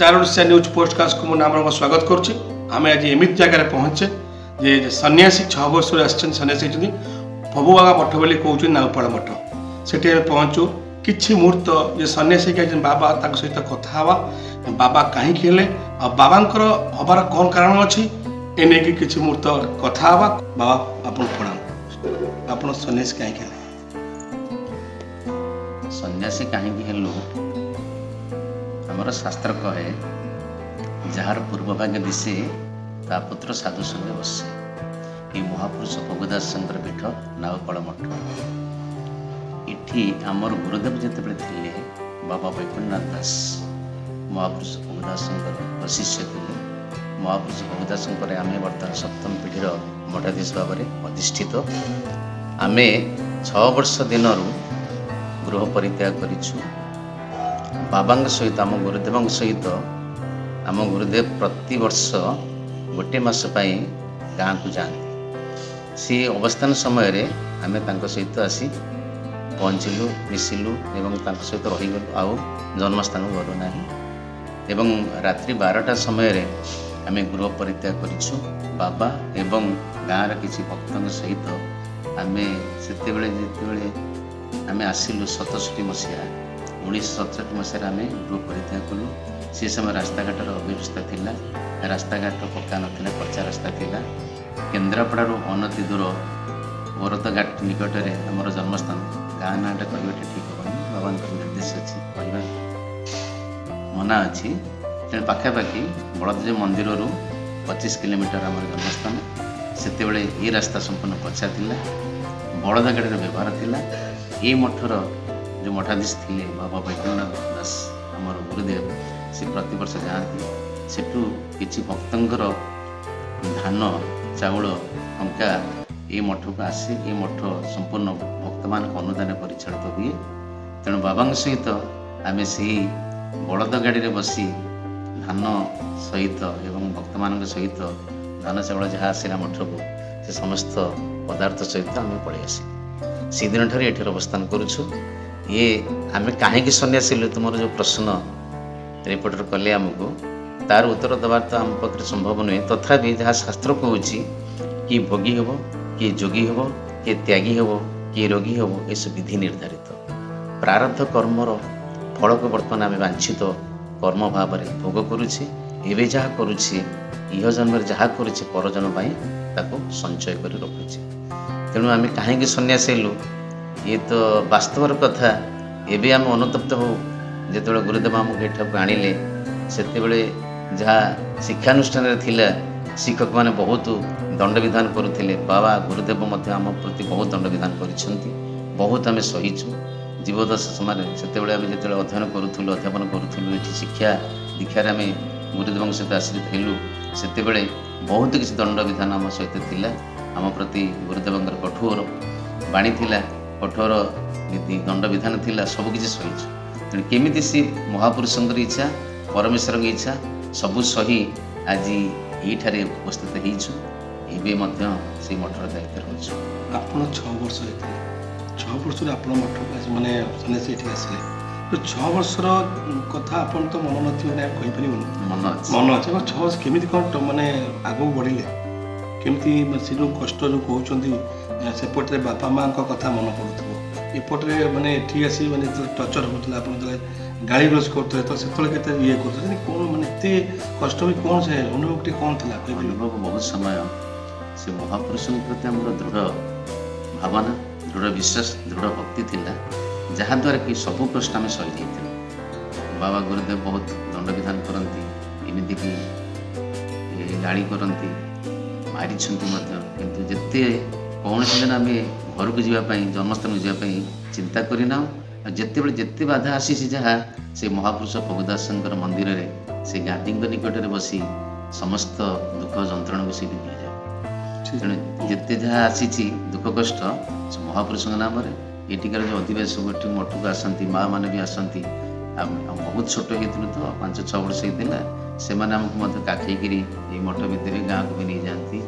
Star Odisha news podcast को नाम स्वागत करुच्ची आम आज एमती जगार पहुँचे जे सन्यासी 6 वर्ष सन्यासी पबुबागा मठ बोली कहते नाउपाड़ मठ से पहुँचू कि मुहूर्त जे सन्यासी के बाबा सहित कथा हवा बाबा कहीं हेले बाबा हबार कौन कारण अच्छी एने कि मुहूर्त कथा हवा बाबा आप प्रणाम आप सन्यासी कहीं हेले सन्यासी कहीं हेलु आमर शास्त्र कहे जार पूर्वभाग्य दिशे तापुत्र साधु संगे बसे ये महापुरुष भोगदास पीठ नाउपाड़ मठ इठी आमर गुरुदेव जिते थे बाबा वैकुंठनाथ दास महापुरुष भोगदास शिष्य थे महापुरुष भोगदास आम बर्तमान सप्तम पीढ़ीर मठाधीश भाव में अधिष्ठित आम 6 वर्ष दिन गृह परित्याग करूँ बाबा सहित आम गुरुदेव सहित आम गुरुदेव प्रति वर्ष गोटे मस गाँ को जाती सी अवस्थान समय आम सहित आसी पहुँचलु मिसिलु एवं सहित रहीगलु आउ जन्मस्थान गलु ना एवं रात्रि 12टा समय आम गृह परित्याग करूँ बाबा एवं गाँव किसी भक्तों सहित आम से आम आसिलु 67 मसीहा 1967 मसीह आम गृह परित्याग कलु से समय रास्ताघाटर अव्यवस्था थिला रास्ताघाट पक्का नाला कच्चा रास्ता थिला केन्द्रापड़ारू अनति दूर वरदघाट निकट में आमर जन्मस्थान गाँ नाटा कह ठीक हेनी बाबा निर्देश अच्छी कह मना अच्छी तेणु पाखापाखि बड़देव मंदिर 25 किलोमीटर आम जन्मस्थान से ये रास्ता संपूर्ण कच्चा थिला बड़द गाड़ी व्यवहार थिला ये मठर जो मठाधीश थे बाबा वैकुंठनाथ दास आमर गुरुदेव से प्रति वर्ष जाती सेठू किसी भक्तर धान चाउल टंका ये मठ को आसे ये मठ संपूर्ण भक्त मान अनुदान परिचालित हुए तेणु बाबा सहित आम से बलद गाड़ी में बसी धान सहित एवं भक्त मान सहित धान चाउल जहाँ आसला मठ को से समस्त पदार्थ सहित आम पलि आस से दिन ठार ये अवस्थान करुछु ये आम कहीं सन्यासी तुम जो प्रश्न रिपोर्टर कले आमको तार उत्तर देवार तो आम पाखे संभव नुहे तथापि जहाँ शास्त्र कहूँ कि भोगी हम किए जोगी हम किए त्यागी हम किए रोगी हम ये सब विधि निर्धारित प्रारब्ध कर्मर फल को बर्तमान आम वांछित कर्म भाव में भोग करुचे एवं जहाँ करुचे इह जन्म जहाँ करुचे परजन ताको संचय कर रखुचे तेणु आम कहीं सन्यासी हेलु ये तो वास्तवर कथा एवं आम अनुतप्त हो जो गुरुदेव आमको ये आणिले से जहाँ शिक्षानुष्ठान थिला शिक्षक मैंने बहुत दंड विधान करुले बाबा गुरुदेव आम प्रति बहुत दंड विधान कर बहुत आम सहीचु जीवदशा समय से जो अध्ययन करूँ अध्यापन करूँ ये शिक्षा दीक्षार आम गुरुदेव सहित आश्रित हेलु से बहुत किसी दंड विधान आम सहित थिला आम प्रति गुरुदेव कठोर बाणी थिला कठोर नीति दंड विधान थिला सबकि सहीचु तेणु केमी सी महापुरुषों इच्छा परमेश्वर की इच्छा सबू सही आज ये उपस्थित होइछु एवं से मठर दायित्व रोचु आप 6 वर्ष होते 6 वर्ष मठ मानने सन्यासी ये आसिले तो 6 वर्षर कथा आप तो मन नपर मन अच्छे 6 वर्ष केमी कौन मैंने आगू बढ़िले केमती से जो कष्ट जो कहते सेपटे बापा माँ कथा मन पड़ू एपटे मानने ये आसी मैंने टर्चर होता आप गाड़ी ग्रोज करते तो से ये करते कौन मैंने एत कष्ट भी कौन से अनुभव कौन था अनुभव बहुत समय से महापुरुषों प्रति आम दृढ़ भावना दृढ़ विश्वास दृढ़ भक्ति थिला जहाद्वारा कि सबू कष्ट आम सही जाइए बाबा गुरुदेव बहुत दंड विधान करती एमती कि गाड़ी करती मारी किंतु जिते कौन दिन आम घर को जावाई जन्मस्थान को जावाई चिंता करना जिते जिते बाधा आसी जहाँ से महापुरुष भोगदास मंदिर में से गादी निकट में बसी समस्त दुख जंत्रणा को सीधे भूल जाए तेणु जिते जहाँ आसी दुख कष्ट महापुरुषों नाम एटिकार जो अधिवासी मठ को आसती माँ मैंने भी आसती बहुत छोट हो तो 5-6 वर्ष होता से आमको काखई मठ भितर गाँव को भी नहीं जाती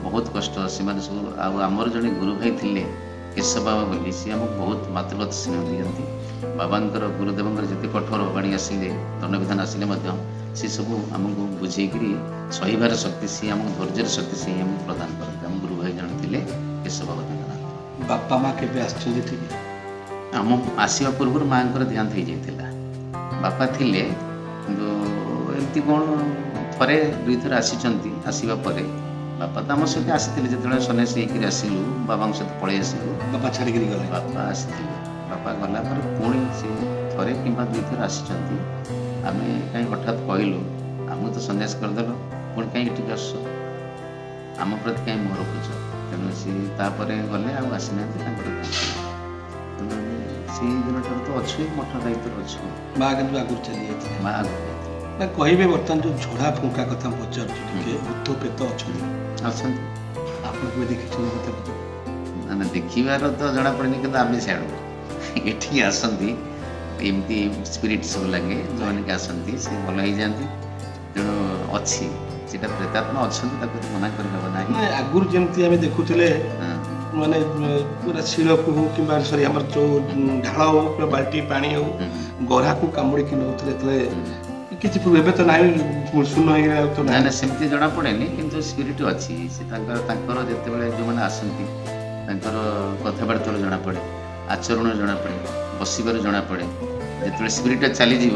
बहुत कष्ट से सब आमर जड़े गुरु भाई थे କେଶବ ବାବା ବୋଲି ସିଏ ଆମକୁ ବହୁତ ମାତୃଗତ ସ୍ନେହ ଦିଅନ୍ତି। ବାବାଙ୍କର ଗୁରୁଦେବଙ୍କର ଯେତେ କଠୋର ବାଣୀ ଆସିଲେ ଦଣ୍ଡବିଧାନ ଆସିଲେ ମଧ୍ୟ ସେସବୁ ଆମକୁ ବୁଝେଇକିରି ସହିବାର ଶକ୍ତି ସିଏ ଆମକୁ ଧୈର୍ଯ୍ୟର ଶକ୍ତି ସିଏ ଆମକୁ ପ୍ରଦାନ କରନ୍ତି। ଆମ ଗୁରୁ ଭାଇ ଜଣେ ଥିଲେ କେଶବ ବାବା ତାଙ୍କ ନାଁ। ବାପା ମା କେବେ ଆସିଛନ୍ତି ଠିକ? ଆମ ଆସିବା ପୂର୍ବରୁ ମାଆଙ୍କର ଦେହାନ୍ତ ହେଇଯାଇଥିଲା। ବାପା ଥିଲେ କିନ୍ତୁ ଏମିତି କ'ଣ ଥରେ ଦୁଇଥର ଆସିଛନ୍ତି। ଆସିବା ପରେ ବାପା ତ ଆମ ସହିତ ଆସିଥିଲେ, ଯେତେବେଳେ ସନ୍ନ୍ୟାସୀ ହେଇକିରି ଆସିଲୁ ବାବାଙ୍କ ସହିତ ପଳେଇ ଆସିଲୁ। ବାପା ଛାଡ଼ିକିରି ଗଲେ? ବାପା ଆସିଥିଲେ। ବାପା ଗଲା ପରେ ପୁଣି ସେ ଥରେ କିମ୍ବା ଦୁଇଥର ଆସିଛନ୍ତି। ଆମେ କାହିଁ ହଠାତ୍ କହିଲୁ ଆମକୁ ତ ସନ୍ନ୍ୟାସ କରିଦେଲ, ପୁଣି କାହିଁ ଏଠିକି ଆସୁଛ, ଆମ ପ୍ରତି କାହିଁ ମୁହଁ ରଖୁଛ? ତେଣୁ ସିଏ ତାପରେ ଗଲେ ଆଉ ଆସିନାହାନ୍ତି। ତାଙ୍କର ତେଣୁ ଆମେ ସେଇ ଦିନଠାରୁ ତ ଅଛୁ, ମଠ ଦାୟିତ୍ୱରେ ଅଛୁ। ମା କିନ୍ତୁ ଆଗରୁ ଚାଲି ଯାଇଥିଲେ? ମା ଆଗରୁ ନା କହିବେ ବର୍ତ୍ତମାନ ଯେଉଁ ଝଡ଼ା ଫୁଙ୍କା କଥା ପଚାରୁଛୁ, ଟିକେ ଭୂତ ପ୍ରେତ ଅଛନ୍ତି? ଅଛନ୍ତି। ଆପଣ କେବେ ଦେଖିଛନ୍ତି ଭୂତ ପ୍ରେତ? ନା ଦେଖିବାର ତ ଜଣାପଡ଼େନି, କିନ୍ତୁ ଆମେ ସିଆଡ଼ୁ ଏଠିକି ଆସନ୍ତି ଏମିତି ସ୍ପିରିଟ୍ ସବୁ ଲାଗେ, ଯେଉଁମାନେ କି ଆସନ୍ତି ସେ ଭଲ ହେଇଯାଆନ୍ତି। ତେଣୁ ଅଛି ସେଟା ପ୍ରେତାତ୍ମା ଅଛନ୍ତି, ତାକୁ ମନା କରିହେବ ନାହିଁ। ଆଗରୁ ଯେମିତି ଆମେ ଦେଖୁଥିଲେ ମାନେ ପୁରା ଶିଳକୁ ହଉ କିମ୍ବା ସରି ଆମର ଯେଉଁ ଢାଳ ହଉ କିମ୍ବା ବାଲ୍ଟି ପାଣି ହଉ ଗରାକୁ କାମୁଡ଼ିକି ନେଉଥିଲେ, ଯେତେବେଳେ କିଛି ଏବେ ତ ନାହିଁ, ଶୂନ ହେଇଗଲା ତ ନାହିଁ। ସେମିତି ଜଣାପଡ଼େନି, କିନ୍ତୁ ସ୍ପିରିଟ୍ ଅଛି। ସେ ତାଙ୍କର ଯେତେବେଳେ ଯେଉଁମାନେ ଆସନ୍ତି ତାଙ୍କର କଥାବାର୍ତ୍ତାରୁ ଜଣାପଡ଼େ, ଆଚରଣ ଜଣାପଡ଼େ, ବସିବାରୁ ଜଣାପଡ଼େ। ଯେତେବେଳେ ସ୍ପିରିଟ୍ଟା ଚାଲିଯିବ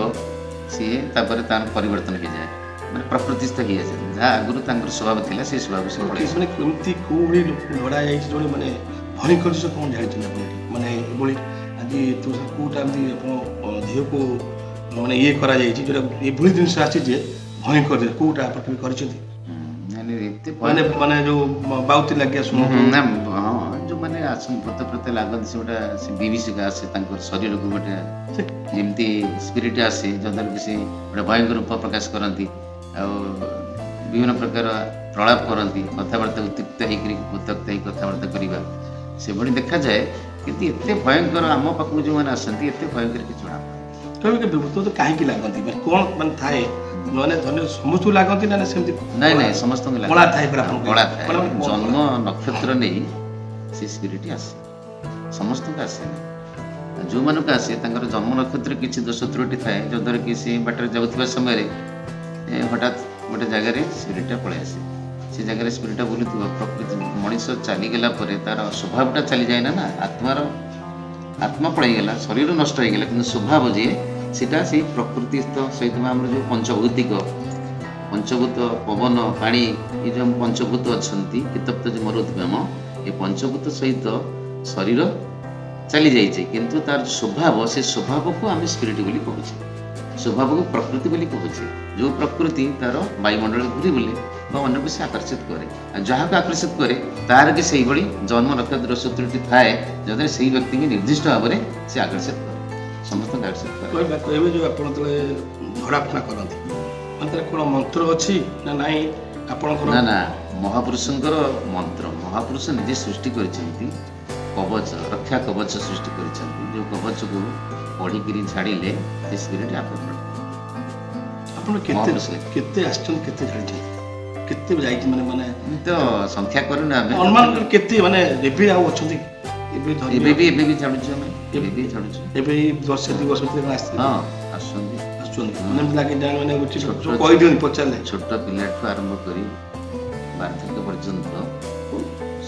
ସିଏ ତାପରେ ତାର ପରିବର୍ତ୍ତନ ହେଇଯାଏ, ମାନେ ପ୍ରକୃତିସ୍ଥ ହେଇଯାଏ। ଯାହା ଆଗରୁ ତାଙ୍କର ସ୍ୱଭାବ ଥିଲା ସେଇ ସ୍ୱଭାବ ସେ ପଳେଇ। ମାନେ କେମିତି କେଉଁଭଳି ଝଡ଼ା ଯାଇଛି ଜଣେ ମାନେ ଭୟଙ୍କର ଜିନିଷ କ'ଣ ଜାଣିଛନ୍ତି ଆପଣ? ମାନେ ଏଭଳି ଆଜି ତୁ କେଉଁଟା ଏମିତି ଆପଣ ଦେହକୁ ମାନେ ଇଏ କରାଯାଇଛି ଯେଉଁଟା ଏଭଳି ଜିନିଷ ଆସିଛି ଯେ ଭୟଙ୍କର, କେଉଁଟା ଆପଣ କେବେ କରିଛନ୍ତି? ମାନେ ମାନେ ଯେଉଁ ବାଉତି ଲାଗିଆ ଶୁଣ? ହଁ, ଯେଉଁମାନେ ଆସନ୍ତି ଭୂତ ପ୍ରେତ ଲାଗନ୍ତି ସେଗୁଟା ସେ ବିଭୀଷିକା ଆସେ ତାଙ୍କ ଶରୀରକୁ, ଗୋଟେ ଯେମିତି ସ୍ପିରିଟ୍ ଆସେ ଯଦ୍ୱାରା କି ସେ ଗୋଟେ ଭୟଙ୍କର ରୂପ ପ୍ରକାଶ କରନ୍ତି ଆଉ ବିଭିନ୍ନ ପ୍ରକାର ପ୍ରଳାପ କରନ୍ତି, କଥାବାର୍ତ୍ତା ଉତ୍ତ୍ୟକ୍ତ ହେଇକରି ଉତ୍ତ୍ୟକ୍ତ ହେଇ କଥାବାର୍ତ୍ତା କରିବା ସେଭଳି ଦେଖାଯାଏ। କିନ୍ତୁ ଏତେ ଭୟଙ୍କର ଆମ ପାଖକୁ ଯେଉଁମାନେ ଆସନ୍ତି ଏତେ ଭୟଙ୍କର କିଛି ଜଣା ଭୂତ କାହିଁକି ଲାଗନ୍ତି? ମାନେ କ'ଣ ମାନେ ଥାଏ? ମାନେ ଧନ୍ୟ ସମସ୍ତଙ୍କୁ ଲାଗନ୍ତି ନା ସେମିତି? ନାଇଁ ନାଇଁ, ସମସ୍ତଙ୍କୁ କଳା ଥାଏ। କଳା ଥାଏ, ଜନ୍ମ ନକ୍ଷତ୍ର ନେଇ ସେ ସ୍ପିରିଟ୍ ଆସେ, ସମସ୍ତଙ୍କୁ ଆସେ। ଯେଉଁମାନଙ୍କୁ ଆସେ ତାଙ୍କର ଜନ୍ମ ନକ୍ଷତ୍ର କିଛି ଦୋଷ ତ୍ରୁଟି ଥାଏ, ଯଦ୍ୱାରା କି ସେ ବାଟରେ ଯାଉଥିବା ସମୟରେ ହଠାତ୍ ଗୋଟେ ଜାଗାରେ ସ୍ପିରିଟ୍ଟା ପଳେଇ ଆସେ। ସେ ଜାଗାରେ ସ୍ପିରିଟ୍ଟା ବୁଲୁଥିବ। ପ୍ରକୃତି ମଣିଷ ଚାଲିଗଲା ପରେ ତାର ସ୍ୱଭାବଟା ଚାଲିଯାଏ ନା, ଆତ୍ମା ପଳେଇଗଲା, ଶରୀର ନଷ୍ଟ ହେଇଗଲା, କିନ୍ତୁ ସ୍ୱଭାବ ଯିଏ ସେଟା ସେଇ ପ୍ରକୃତି ସହିତ ଆମର ଯେଉଁ ପଞ୍ଚଭୂତ ପବନ ପାଣି, ଏ ଯେଉଁ ପଞ୍ଚଭୂତ ଅଛନ୍ତି କିତପ୍ତ ଯେଉଁ ମରୁଦ୍ଗମ, ଏ ପଞ୍ଚଭୂତ ସହିତ ଶରୀର ଚାଲିଯାଇଛି, କିନ୍ତୁ ତାର ସ୍ୱଭାବ, ସେ ସ୍ୱଭାବକୁ ଆମେ ସ୍ପିରିଟ୍ ବୋଲି କହୁଛେ, ସ୍ୱଭାବକୁ ପ୍ରକୃତି ବୋଲି କହୁଛେ। ଯେଉଁ ପ୍ରକୃତି ତାର ବାୟୁମଣ୍ଡଳରେ ଘୁରି ବୁଲେ ବା ଅନ୍ୟକୁ ସେ ଆକର୍ଷିତ କରେ, ଆଉ ଯାହାକୁ ଆକର୍ଷିତ କରେ ତାର କି ସେଇଭଳି ଜନ୍ମ ନକ୍ଷତ୍ର ତ୍ରୁଟି ଥାଏ, ଯଦ୍ୱାରା ସେଇ ବ୍ୟକ୍ତିକି ନିର୍ଦ୍ଦିଷ୍ଟ ଭାବରେ ସେ ଆକର୍ଷିତ କରେ, ସମସ୍ତଙ୍କୁ ଆକର୍ଷିତ କରେ। କହିବେ ଯେଉଁ ଆପଣ ଯେତେବେଳେ ଝଡ଼ାଫୁଣା କରନ୍ତି ମାନେ ତାର କ'ଣ ମନ୍ତ୍ର ଅଛି ନା ନାହିଁ ଆପଣଙ୍କର? ନା, ମହାପୁରୁଷଙ୍କର ମନ୍ତ୍ର, ମହାପୁରୁଷ ନିଜେ ସୃଷ୍ଟି କରିଛନ୍ତି କବଚ, ରକ୍ଷା କବଚ ସୃଷ୍ଟି କରିଛନ୍ତି, ଯେଉଁ କବଚକୁ ପଢ଼ିକିରି ଛାଡ଼ିଲେ ସେ ସ୍ପିରିଟ୍ ଆପଣ କେତେ ଆସିଛନ୍ତି, କେତେ ଛାଡ଼ିଛନ୍ତି, କେତେ ଯାଇଛି? ମାନେ ତ ସଂଖ୍ୟା କରୁନା ଆମେ, ଅନୁମାନ କେତେ ମାନେ ଏବେ ଆଉ ଅଛନ୍ତି? ଏବେ ବି ଛାଡ଼ୁଛୁ ଆମେ, ଏବେ ବର୍ଷେ 2 ବର୍ଷ ଭିତରେ ଆସିଥିଲେ? ହଁ, ଆସୁଛନ୍ତି ମାନେ ଲାଗି ମାନେ କହିଦିଅନ୍ତି, ପଚାରିଲେ ଛୋଟ ପିଲାଠୁ ଆରମ୍ଭ କରି ବାର୍ଦ୍ଧକ୍ୟ ପର୍ଯ୍ୟନ୍ତ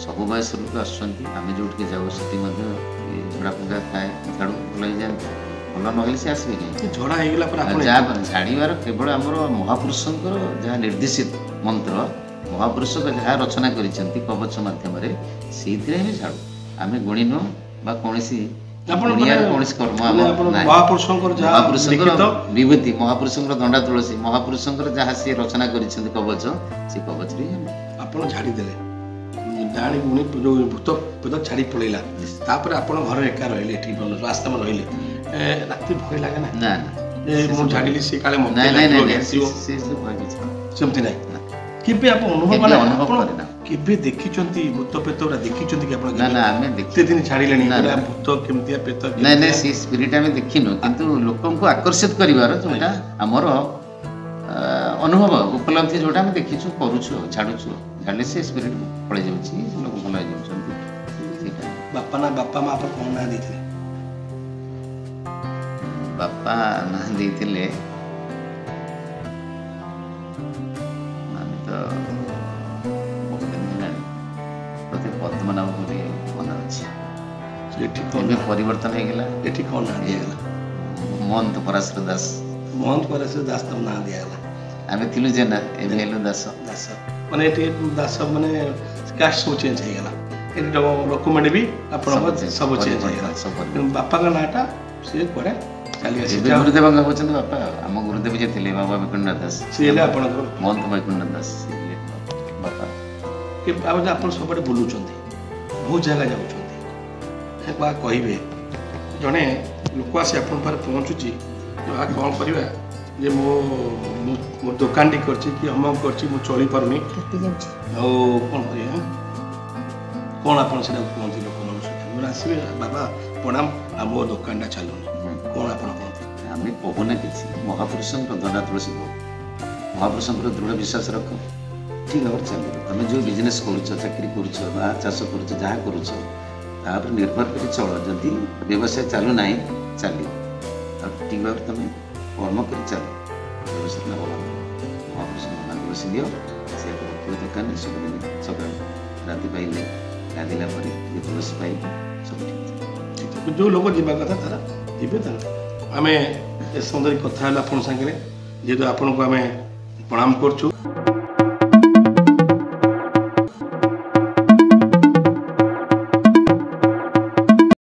ସବୁ ବୟସ ଲୋକ ଆସୁଛନ୍ତି। ଆମେ ଯେଉଁଠିକି ଯାଉ ସେଠି ମଧ୍ୟ ଝଡ଼ା ଫୁଙ୍କା ଥାଏ, ଝାଡ଼ୁ ଭଲ ହେଇଯାଆନ୍ତି, ଭଲ ନହେଲେ ସେ ଆସିବେନି। ଝଡ଼ା ହେଇଗଲା ପରେ ଯାହା ଛାଡ଼ିବାର କେବଳ ଆମର ମହାପୁରୁଷଙ୍କର ଯାହା ନିର୍ଦ୍ଦେଶିତ ମନ୍ତ୍ର, ମହାପୁରୁଷ ଯାହା ରଚନା କରିଛନ୍ତି କବଚ ମାଧ୍ୟମରେ, ସେଇଥିରେ ଆମେ ଛାଡ଼ୁ। ଆମେ ଗୁଣି ନୁହଁ ବା କୌଣସି କୌଣସି କର୍ମ ମହାପୁରୁଷଙ୍କର ବିଭୂତି, ମହାପୁରୁଷଙ୍କର ଦଣ୍ଡା ତୁଳସୀ, ମହାପୁରୁଷଙ୍କର ଯାହା ସିଏ ରଚନା କରିଛନ୍ତି କବଚ, ସେ କବଚରେ ଆପଣ ଛାଡ଼ିଦେଲେ। ଜାଣି ଗୁଣି ଯେଉଁ ଭୂତ ପ୍ରେତ ଛାଡ଼ି ପଳେଇଲା, ତାପରେ ଆପଣ ଘରେ ଏକା ରହିଲେ, ଏଠି ଆଶ୍ରମ ରହିଲେ, ରାତି ଭୟ ଲାଗେ ନା? ନା, ମୁଁ ଛାଡ଼ିଲି ସେ କାଳେ ସେମିତି ନାହିଁ। କେବେ ଆପଣ ଅନୁଭବ କେବେ ଦେଖିଛନ୍ତି ଭୂତ ପ୍ରେତ ଦେଖିଛନ୍ତି କି ଆପଣ? ନା, ଆମେ ଏତେ ଦିନ ଛାଡ଼ିଲେଣି, ଭୂତ କେମିତିଆ ପ୍ରେତ? ନାଇଁ, ସେ ସ୍ପିରିଟ୍ ଆମେ ଦେଖିନୁ, କିନ୍ତୁ ଲୋକଙ୍କୁ ଆକର୍ଷିତ କରିବାର ଯେଉଁଟା ଆମର ଅନୁଭବ ଉପଲବ୍ଧି, ଯେଉଁଟା ଆମେ ଦେଖିଛୁ, କରୁଛୁ, ଛାଡ଼ୁଛୁ, ଛାଡ଼ିଲେ ସେ ସ୍ପିରିଟ୍ ପଳେଇ ଯାଉଛି, ଲୋକ ଭଲ ହେଇଯାଉଛନ୍ତି, ସେଇଟା। ବାପା ମା ଆପଣ କ'ଣ ନାଁ ଦେଇଥିଲେ? ବାପା ନାଁ ଦେଇଥିଲେ ଆମେ ତ ବହୁତ ଦିନ ହେଲାଣି ପ୍ରତି ପଦ୍ମନାଭ ବୋଲି ମନେ ଅଛି। ଏଠି କ'ଣ ଏବେ ପରିବର୍ତ୍ତନ ହେଇଗଲା, ଏଠି କ'ଣ ନାଁ ଦିଆଗଲା? ମହନ୍ତ ପରାଶର ଦାସ। ମହନ୍ତ ପରାଶର ଦାସ ତମ ନାଁ ଦିଆଗଲା। ଆମେ ଥିଲୁ ଜେନା, ଏବେ ହେଲୁ ଦାସ। ଦାସ ମାନେ ଏଠି ଦାସ ମାନେ କାଷ୍ଟ ସବୁ ଚେଞ୍ଜ ହେଇଗଲା। ଏଠି ଡକୁମେଣ୍ଟ ବି ଆପଣଙ୍କ ସବୁ ଚେଞ୍ଜ ହେଇଗଲା। କିନ୍ତୁ ବାପାଙ୍କ ନାଁଟା ସିଏ କୁଆଡ଼େ ଚାଲି ଏବେ ଆସିଛି। ଗୁରୁଦେବଙ୍କ ହେଉଛନ୍ତି ବାପା। ଆମ ଗୁରୁଦେବ ଯିଏ ଥିଲେ ବାବା ବୈକୁଣ୍ଠନାଥ ଦାସ, ସିଏ ହେଲେ ଆପଣଙ୍କର ମହନ୍ତ ବୈକୁଣ୍ଠନାଥ ଦାସ ସିଏ ହେଲେ ବାପା। ଆପଣ ସବୁଆଡ଼େ ବୁଲୁଛନ୍ତି, ବହୁତ ଜାଗା ଯାଉଛନ୍ତି, କହିବେ ଜଣେ ଲୋକ ଆସି ଆପଣଙ୍କ ପାଖରେ ପହଞ୍ଚୁଛି, କ'ଣ କରିବା ଯେ ମୋ ଦୋକାନଟି କରିଛି କି ଅମକ କରିଛି, ମୁଁ ଚଳିପାରୁନି, ଆଉ କ'ଣ କରିବା, କ'ଣ ଆପଣ ସେଟା କୁହନ୍ତି ଲୋକମାନଙ୍କ ସହିତ? ଆସିବେ ବାବା ପ୍ରଣାମ, ଆଉ ମୋ ଦୋକାନଟା ଚାଲୁନି, କ'ଣ ଆପଣ କୁହନ୍ତି? ଆମେ କହୁନା କିଛି, ମହାପୁରୁଷଙ୍କର ଦଣ୍ଡା ତୁଳସୀ କହୁ। ମହାପୁରୁଷଙ୍କର ଦୃଢ଼ ବିଶ୍ୱାସ ରଖ, ଠିକ୍ ଭାବରେ ଚାଲିବ। ତମେ ଯେଉଁ ବିଜନେସ୍ କରୁଛ, ଚାକିରି କରୁଛ ବା ଚାଷ କରୁଛ, ଯାହା କରୁଛ ତାପରେ ନିର୍ଭର କରି ଚଳ। ଯଦି ବ୍ୟବସାୟ ଚାଲୁନାହିଁ ଚାଲିବ, ଆଉ ଠିକ୍ ଭାବରେ ତମେ କର୍ମ କରି ଚାଲ, ବ୍ୟବସାୟ ଲାଭବାନ। ମହାପୁରୁଷଙ୍କ ଦଣ୍ଡା ତୁଳସୀ ଦିଅ, ସେ ରଖିବ ଦୋକାନରେ ସବୁଦିନ ସକାଳୁ ରାତି ପାଇଲେ ଗାଧିଲା ପରେ ଟିକେ ତୁଳସୀ ପାଇବ, ସବୁ ଠିକ୍। ଯେଉଁ ଲୋକ ଯିବା କଥା ତାରା ଯିବେ। ତାର ଆମେ ଏ ସମ୍ବନ୍ଧରେ କଥା ହେଲୁ ଆପଣଙ୍କ ସାଙ୍ଗରେ, ଯେହେତୁ ଆପଣଙ୍କୁ ଆମେ ପ୍ରଣାମ କରୁଛୁ।